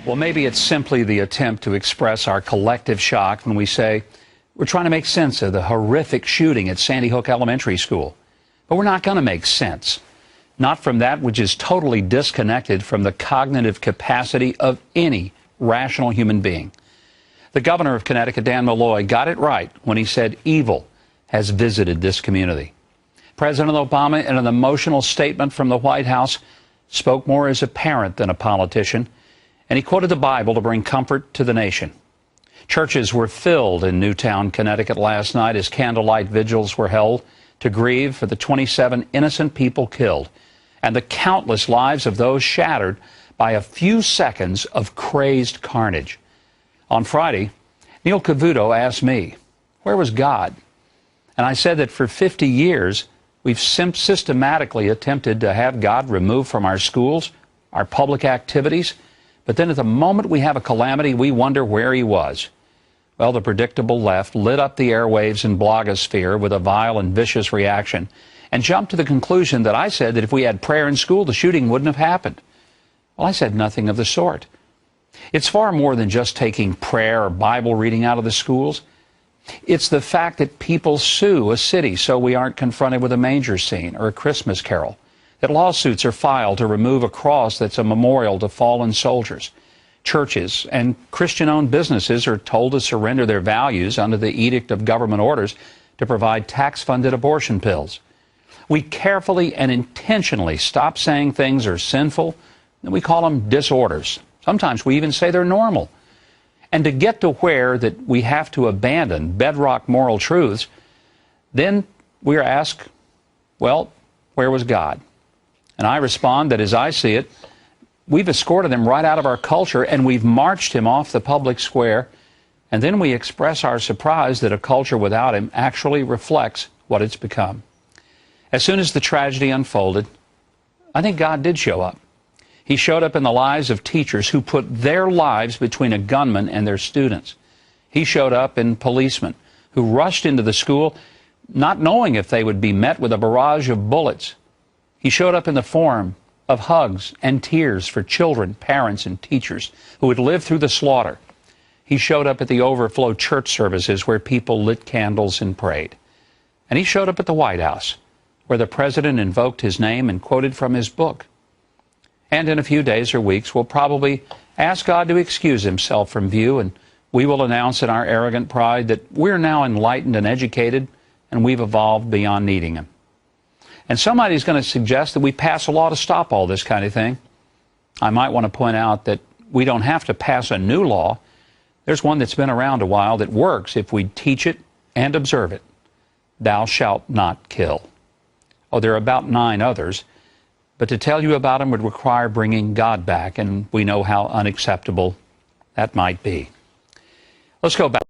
Well, maybe it's simply the attempt to express our collective shock when we say we're trying to make sense of the horrific shooting at Sandy Hook Elementary School. But we're not going to make sense. Not from that which is totally disconnected from the cognitive capacity of any rational human being. The governor of Connecticut, Dan Malloy, got it right when he said evil has visited this community. President Obama, in an emotional statement from the White House, spoke more as a parent than a politician, and he quoted the Bible to bring comfort to the nation. Churches were filled in Newtown, Connecticut last night as candlelight vigils were held to grieve for the 27 innocent people killed and the countless lives of those shattered by a few seconds of crazed carnage. On Friday, Neil Cavuto asked me, where was God? And I said that for 50 years, we've systematically attempted to have God removed from our schools, our public activities, but then at the moment we have a calamity, we wonder where he was. Well, the predictable left lit up the airwaves and blogosphere with a vile and vicious reaction and jumped to the conclusion that I said that if we had prayer in school, the shooting wouldn't have happened. Well, I said nothing of the sort. It's far more than just taking prayer or Bible reading out of the schools. It's the fact that people sue a city so we aren't confronted with a manger scene or a Christmas carol, that lawsuits are filed to remove a cross that's a memorial to fallen soldiers. Churches and Christian-owned businesses are told to surrender their values under the edict of government orders to provide tax-funded abortion pills. We carefully and intentionally stop saying things are sinful, and we call them disorders. Sometimes we even say they're normal. And to get to where that we have to abandon bedrock moral truths, then we are asked, well, where was God? And I respond that as I see it, we've escorted him right out of our culture and we've marched him off the public square. And then we express our surprise that a culture without him actually reflects what it's become. As soon as the tragedy unfolded, I think God did show up. He showed up in the lives of teachers who put their lives between a gunman and their students. He showed up in policemen who rushed into the school not knowing if they would be met with a barrage of bullets. He showed up in the form of hugs and tears for children, parents, and teachers who had lived through the slaughter. He showed up at the overflow church services where people lit candles and prayed. And he showed up at the White House, where the president invoked his name and quoted from his book. And in a few days or weeks, we'll probably ask God to excuse himself from view, and we will announce in our arrogant pride that we're now enlightened and educated, and we've evolved beyond needing him. And somebody's going to suggest that we pass a law to stop all this kind of thing. I might want to point out that we don't have to pass a new law. There's one that's been around a while that works if we teach it and observe it. Thou shalt not kill. Oh, there are about 9 others. But to tell you about them would require bringing God back, and we know how unacceptable that might be. Let's go back.